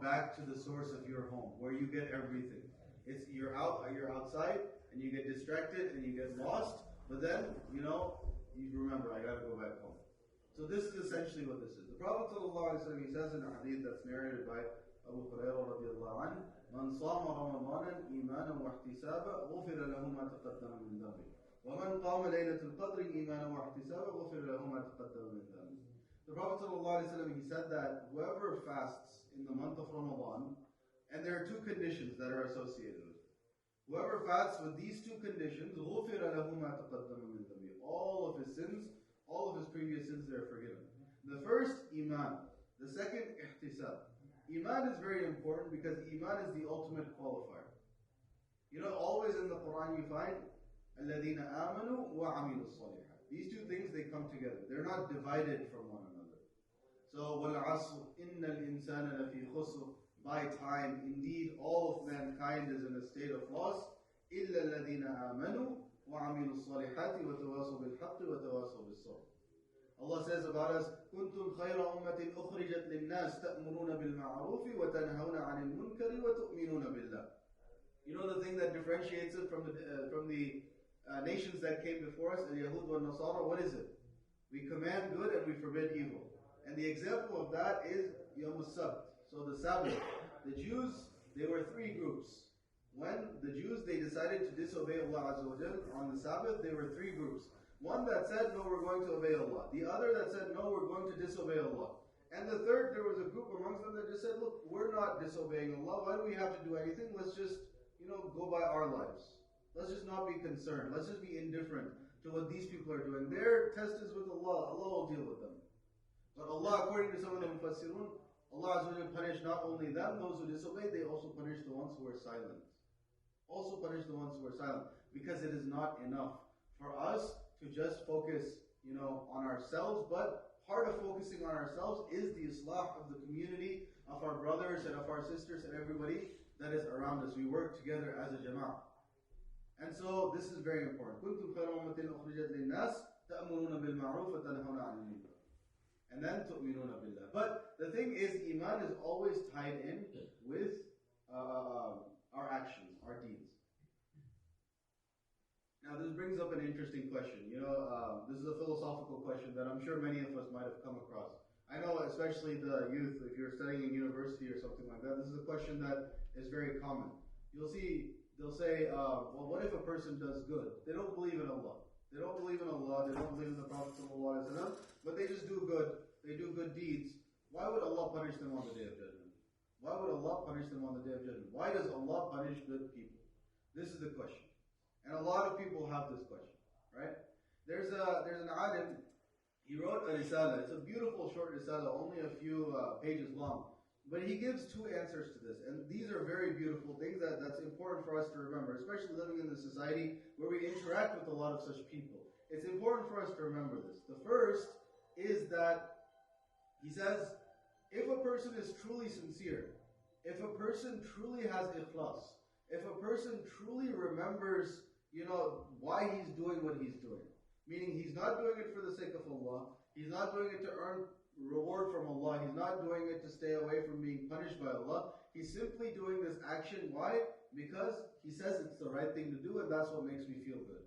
back to the source of your home, where you get everything. You're outside, and you get distracted, and you get lost, but then, you remember, I gotta go back home. So this is essentially what this is. The Prophet ﷺ, he says in a hadith that's narrated by Abu Hurairah radiallahu anhu, "Man sama Ramadanan imanan wa ihtisaba, ghufira lahu ma taqaddama min dhanbi. Wa man qama laylatul qadri imanan wa ihtisaba, ghufira lahu ma taqaddama min dhanbi." The Prophet ﷺ, he said that whoever fasts in the month of Ramadan, and there are two conditions that are associated with it. Whoever fasts with these two conditions, غُفِرَ لَهُ مَا تَقَدَّمَ مِنْ ذَنْبِهِ. All of his sins, all of his previous sins, they are forgiven. The first, Iman. The second, Ihtisab. Iman is very important because Iman is the ultimate qualifier. Always in the Quran you find, الَّذِينَ آمَنُوا وَعَمِلُوا الصَّالِحَاتِ. These two things, they come together. They're not divided from one another. So, وَالْعَصْرِ إِنَّ الْإِنسَانَ لَفِي خُسْرٍ. By time, indeed, all of mankind is in a state of loss. إِلَّا الَّذِينَ آمَنُوا وَعَمِلُوا الصَّالِحَاتِ وَتَوَاصَوْا بِالْحَقِّ وَتَوَاصَوْا بِالصَّبْرِ. Allah says about us, كُنْتُمْ خَيْرَ أُمَّةٍ أُخْرِجَتْ لِلنَّاسِ تَأْمُرُونَ بِالْمَعْرُوفِ وَتَنْهَوْنَ عَنِ الْمُنْكَرِ وَتُؤْمِنُونَ بِاللَّهِ. The thing that differentiates it from the nations that came before us, al-Yahud wa Nasara, what is it? We command good and we forbid evil. And the example of that is Yawm al-Sabt. So the Sabbath, the Jews, they were three groups. When the Jews, they decided to disobey Allah Azza wa Jal on the Sabbath, there were three groups. One that said, no, we're going to obey Allah. The other that said, no, we're going to disobey Allah. And the third, there was a group amongst them that just said, look, we're not disobeying Allah. Why do we have to do anything? Let's just, go by our lives. Let's just not be concerned. Let's just be indifferent to what these people are doing. Their test is with Allah. Allah will deal with them. But Allah, according to some of the Mufassirun, Allah Azza wa Jalla punished not only them, those who disobeyed, they also punished the ones who were silent. Also punished the ones who were silent. Because it is not enough for us to just focus, on ourselves, but part of focusing on ourselves is the islah of the community, of our brothers and of our sisters and everybody that is around us. We work together as a jama'ah. And so this is very important. كُنْتُمْ خَيْرَ أُمَّةٍ أُخْرِجَتْ لِلنَّاسِ تَأْمُرُونَ بِالْمَعْرُوفِ وَتَنْهَوْنَ عَنِ الْمُنكَرِ. And then تُؤْمِنُونَ بِاللَّهِ. But the thing is, Iman is always tied in with our actions, our deeds. Now this brings up an interesting question. This is a philosophical question that I'm sure many of us might have come across. I know, especially the youth, if you're studying in university or something like that, this is a question that is very common. You'll see, they'll say, well, what if a person does good? They don't believe in Allah. They don't believe in Allah, they don't believe in the Prophet ﷺ, but they just do good, they do good deeds. Why would Allah punish them on the Day of Judgment? Why would Allah punish them on the Day of Judgment? Why does Allah punish good people? This is the question. And a lot of people have this question, right? There's an alim, he wrote a risala. It's a beautiful short risala, only a few pages long. But he gives two answers to this. And these are very beautiful things that's important for us to remember, especially living in the society where we interact with a lot of such people. It's important for us to remember this. The first is that he says, if a person is truly sincere, if a person truly has ikhlas, if a person truly remembers, why he's doing what he's doing, meaning he's not doing it for the sake of Allah, he's not doing it to earn reward from Allah, he's not doing it to stay away from being punished by Allah, he's simply doing this action. Why? Because he says it's the right thing to do and that's what makes me feel good.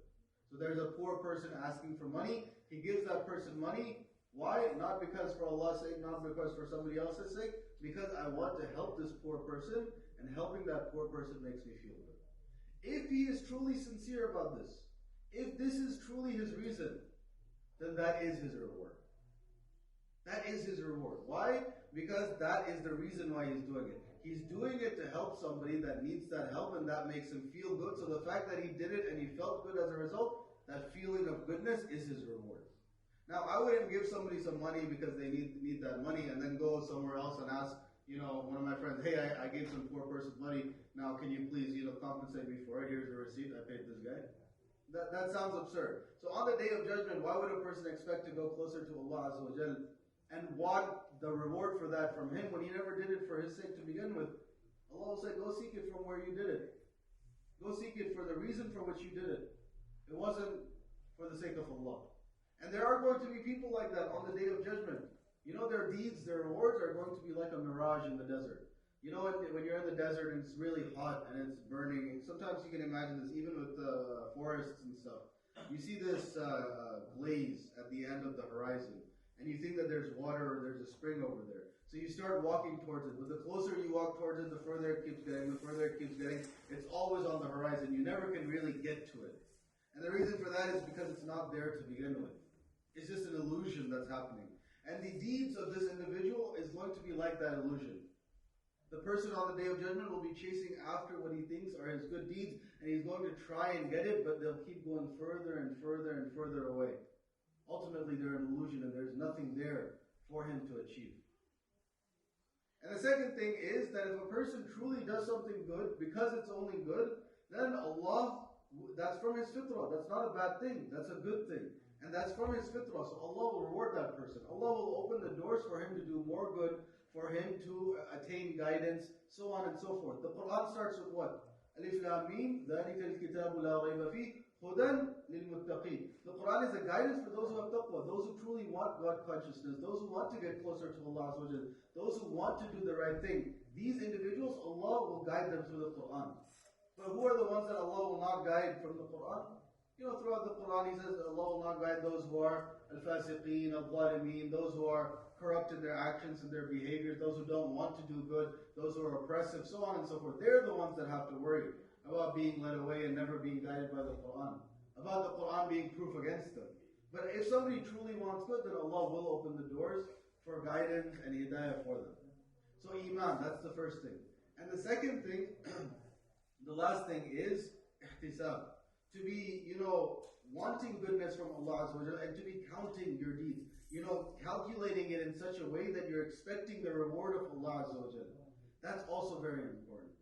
So there's a poor person asking for money, he gives that person money. Why? Not because for Allah's sake, not because for somebody else's sake, because I want to help this poor person, and helping that poor person makes me feel good. If he is truly sincere about this, if this is truly his reason, then that is his reward. That is his reward. Why? Because that is the reason why he's doing it. He's doing it to help somebody that needs that help, and that makes him feel good. So the fact that he did it and he felt good as a result, that feeling of goodness is his reward. Now, I wouldn't give somebody some money because they need that money and then go somewhere else and ask, one of my friends, hey, I gave some poor person money, now can you please, compensate me for it? Here's the receipt, I paid this guy. That sounds absurd. So on the Day of Judgment, why would a person expect to go closer to Allah Azza wa Jal and want the reward for that from him when he never did it for his sake to begin with? Allah will say, go seek it from where you did it. Go seek it for the reason for which you did it. It wasn't for the sake of Allah. And there are going to be people like that on the Day of Judgment. Their deeds, their rewards are going to be like a mirage in the desert. You know, when you're in the desert and it's really hot and it's burning, sometimes you can imagine this even with forests and stuff. You see this blaze at the end of the horizon, and you think that there's water or there's a spring over there. So you start walking towards it, but the closer you walk towards it, the further it keeps getting, the further it keeps getting. It's always on the horizon. You never can really get to it. And the reason for that is because it's not there to begin with. It's just an illusion that's happening. And the deeds of this individual is going to be like that illusion. The person on the Day of Judgment will be chasing after what he thinks are his good deeds, and he's going to try and get it, but they'll keep going further and further and further away. Ultimately, they're an illusion, and there's nothing there for him to achieve. And the second thing is that if a person truly does something good, because it's only good, then Allah, that's from his fitrah. That's not a bad thing. That's a good thing. And that's from his fitrah. So Allah will reward that person. Allah will open the doors for him to do more good, for him to attain guidance, so on and so forth. The Quran starts with what? Alif Lam Mim, ذَلِكَ الْكِتَابُ لَا رَيْبَ فِيهِ هُدًى لِلْمُتَّقِينَ. The Quran is a guidance for those who have taqwa, those who truly want God consciousness, those who want to get closer to Allah, those who want to do the right thing. These individuals, Allah will guide them through the Quran. But who are the ones that Allah will not guide from the Quran? You know, throughout the Quran, He says that Allah will not guide those who are al-fasiqeen, al-zalimeen, those who are corrupt in their actions and their behaviors, those who don't want to do good, those who are oppressive, so on and so forth. They're the ones that have to worry about being led away and never being guided by the Quran, about the Quran being proof against them. But if somebody truly wants good, then Allah will open the doors for guidance and hidayah for them. So Iman, that's the first thing. And the second thing, the last thing is ihtisab. To be, wanting goodness from Allah Azza wa Jalla, and to be counting your deeds. Calculating it in such a way that you're expecting the reward of Allah Azza wa Jalla. That's also very important.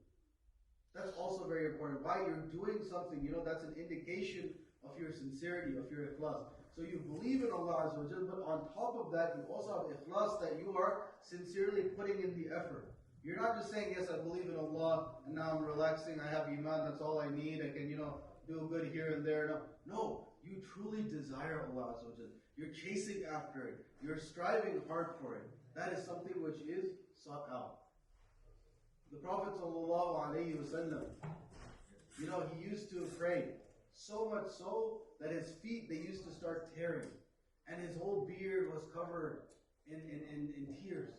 That's also very important. Why you're doing something, that's an indication of your sincerity, of your ikhlas. So you believe in Allah Azza wa Jalla, but on top of that, you also have ikhlas, that you are sincerely putting in the effort. You're not just saying, yes, I believe in Allah, and now I'm relaxing, I have Iman, that's all I need, I can, do good here and there. No, you truly desire Allah Azza wa Jalla. You're chasing after it. You're striving hard for it. That is something which is sought out. The Prophet ﷺ, he used to pray so much so that his feet, they used to start tearing. And his whole beard was covered in tears.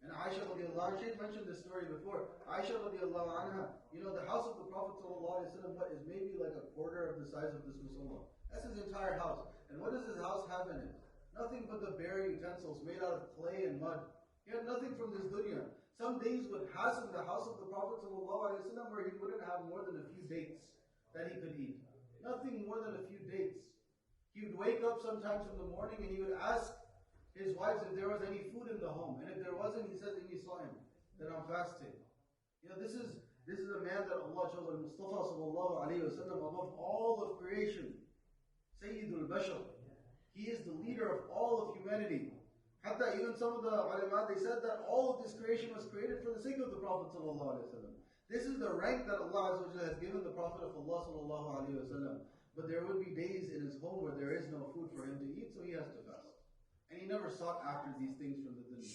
And Aisha radiallahu anha, she had mentioned this story before. Aisha radiallahu anha, the house of the Prophet ﷺ is maybe like a quarter of the size of this musalla. That's his entire house. And what does his house have in it? Nothing but the bare utensils made out of clay and mud. He had nothing from this dunya. Some days would pass in the house of the Prophet ﷺ where he wouldn't have more than a few dates that he could eat. Nothing more than a few dates. He would wake up sometimes in the morning and he would ask his wives if there was any food in the home. And if there wasn't, he says, "Inni sa'im," that I'm fasting. This is a man that Allah chose, al-Mustafa sallallahu alayhi wa sallam, above all of creation. Sayyidul Bashar. He is the leader of all of humanity. Hatta even some of the ulama, they said that all of this creation was created for the sake of the Prophet sallallahu alayhi wa sallam. This is the rank that Allah Azza wa Jalla has given the Prophet of Allah sallallahu alayhi wa sallam. But there would be days in his home where there is no food for him to eat, so he has to fast. And he never sought after these things from the dunya.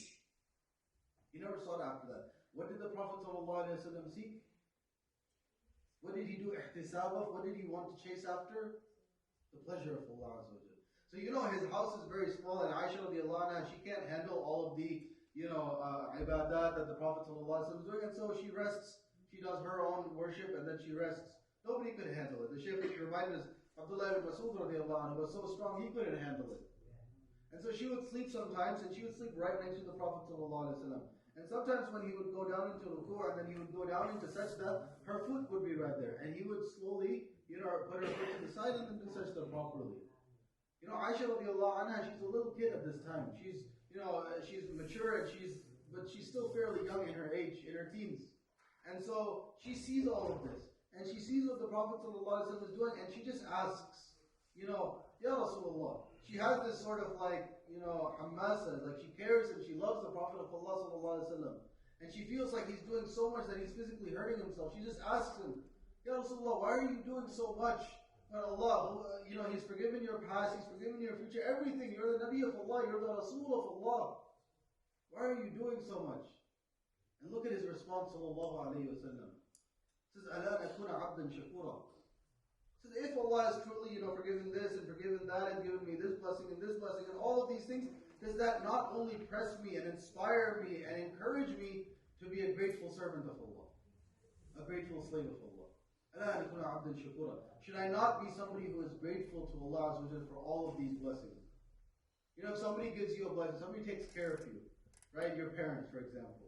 He never sought after that. What did the Prophet ﷺ seek? What did he do ihtisab of? What did he want to chase after? The pleasure of Allah Azza wa Jalla. So his house is very small, and Aisha radiallahu anha, she can't handle all of the ibadat that the Prophet ﷺ is doing, and so she rests. She does her own worship and then she rests. Nobody could handle it. The Shaykh reminded us, Abdullah ibn Mas'ud radiallahu anhu was so strong he couldn't handle it. And so she would sleep sometimes, and she would sleep right next to the Prophet ﷺ. And sometimes when he would go down into ruku' and then he would go down into sajda, her foot would be right there. And he would slowly, put her foot to the side and then do sajda properly. Aisha radiallahu anha, she's a little kid at this time. She's mature but she's still fairly young in her age, in her teens. And so she sees all of this. And she sees what the Prophet ﷺ is doing, and she just asks, Ya Rasulullah. She has this sort of hammasa, like she cares and she loves the Prophet of Allah ﷺ. And she feels like he's doing so much that he's physically hurting himself. She just asks him, Ya Rasulullah, why are you doing so much? But Allah, He's forgiven your past, He's forgiven your future, everything. You're the Nabi of Allah, you're the Rasul of Allah. Why are you doing so much? And look at his response. response, sallallahu alayhi wa sallam. It says, أَلَا نَكُونَ عَبْدًا شَكُورًا. It says, if Allah has truly, forgiven this and forgiven that and given me this blessing and all of these things, does that not only press me and inspire me and encourage me to be a grateful servant of Allah, a grateful slave of Allah? أَلَا نَكُونَ عَبْدًا شَكُورًا. Should I not be somebody who is grateful to Allah for all of these blessings? If somebody gives you a blessing, somebody takes care of you, right? Your parents, for example.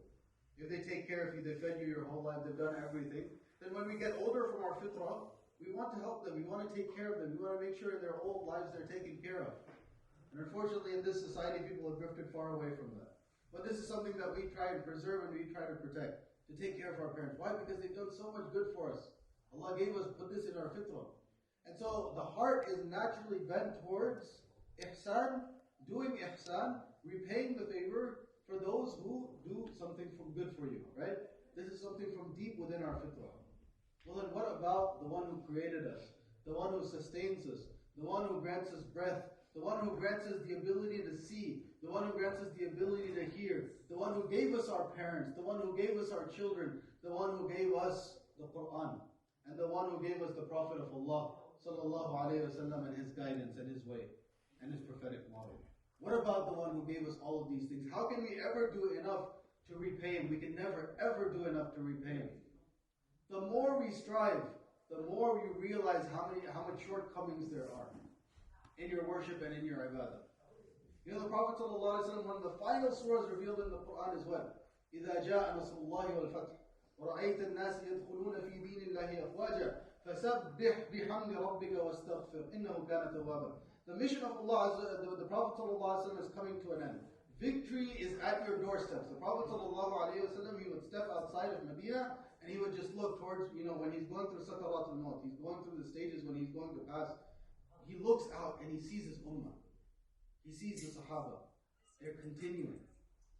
If they take care of you, they've fed you your whole life, they've done everything. Then when we get older from our fitrah, we want to help them, we want to take care of them, we want to make sure in their old lives they're taken care of. And unfortunately in this society, people have drifted far away from that. But this is something that we try and preserve and we try to protect, to take care of our parents. Why? Because they've done so much good for us. Allah put this in our fitrah. And so the heart is naturally bent towards ihsan, doing ihsan, repaying the favor for those who do something from good for you, right? This is something from deep within our fitrah. Well then what about the one who created us, the one who sustains us, the one who grants us breath, the one who grants us the ability to see, the one who grants us the ability to hear, the one who gave us our parents, the one who gave us our children, the one who gave us the Quran, and the one who gave us the Prophet of Allah sallallahu alayhi wa sallam and his guidance and his way and his prophetic model. What about the one who gave us all of these things? How can we ever do enough to repay him? We can never ever do enough to repay him. The more we strive, the more you realize how much shortcomings there are in your worship and in your ibadah. The Prophet ﷺ, one of the final surahs revealed in the Quran is what? إِذَا جَاءَ نَصْرُ اللَّهِ وَالْفَتْحُ وَرَأَيْتَ النَّاسِ يَدْخُلُونَ فِي دِينِ اللَّهِ أَفْوَاجًا فَسَبِّحْ بِحَمْدِ رَبِّكَ وَاسْتَغْفِرْ إِنَّهُ كَانَ تَوَّابًا. The mission of Allah, the Prophet ﷺ is coming to an end. Victory is at your doorsteps. The Prophet ﷺ, he would step outside of Medina and he would just look towards, when he's going through Sakarat al-Maut, he's going through the stages when he's going to pass, he looks out and he sees his ummah. He sees the Sahaba. They're continuing.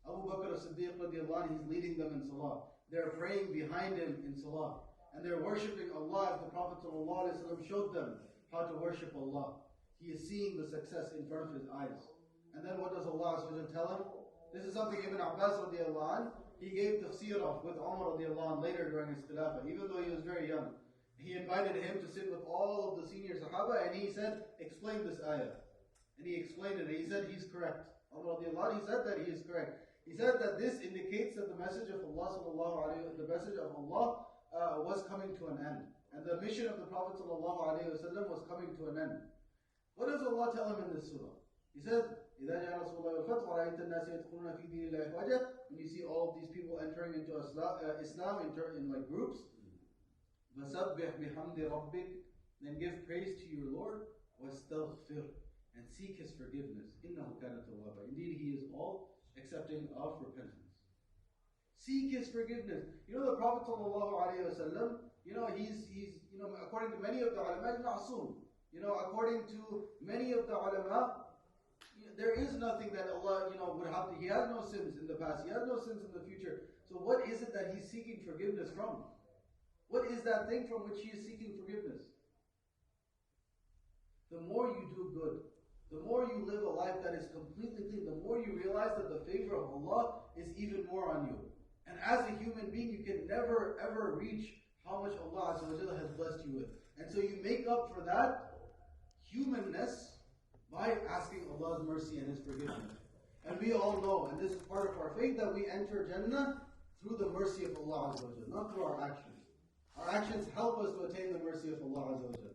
Abu Bakr as-Siddiq radiallahu anhu, he's leading them in Salah. They're praying behind him in Salah. And they're worshipping Allah as the Prophet ﷺ showed them how to worship Allah. He is seeing the success in front of his eyes. And then what does Allah tell him? This is something Ibn Abbas radiallahu anh, he gave tafsir of with Umar radiallahu anh later during his khilafah, even though he was very young. He invited him to sit with all of the senior Sahaba and he said, explain this ayah. And he explained it and he said he's correct. Umar radiallahu anh, he said that he is correct. He said that this indicates that the message of Allah was coming to an end. And the mission of the Prophet was coming to an end. What does Allah tell him in this surah? He said, إِذَا جَاءَ نَصْرُ اللَّهِ وَالْفَتْحُ وَرَأَيْتَ النَّاسَ يَدْخُلُونَ فِي دِينِ اللَّهِ أَفْوَاجًا. When you see all of these people entering into Islam in like groups, فَسَبِّحْ بِحَمْدِ رَبِّكَ, then give praise to your Lord, وَاسْتَغْفِرْ, and seek His forgiveness. إِنَّهُ كَانَ تَوَّابًا. Indeed, He is all accepting of repentance. Seek His forgiveness. The Prophet ﷺ, he's according to many of the ulama, he's ma'soom. According to many of the ulama, there is nothing that Allah, would have to. He has no sins in the past. He has no sins in the future. So what is it that he's seeking forgiveness from? What is that thing from which he is seeking forgiveness? The more you do good, the more you live a life that is completely clean, the more you realize that the favor of Allah is even more on you. And as a human being, you can never ever reach how much Allah Azza wa Jalla has blessed you with. And so you make up for that humanness by asking Allah's mercy and His forgiveness. And we all know, and this is part of our faith, that we enter Jannah through the mercy of Allah Azza wa Jalla, not through our actions. Our actions help us to attain the mercy of Allah Azza wa Jalla.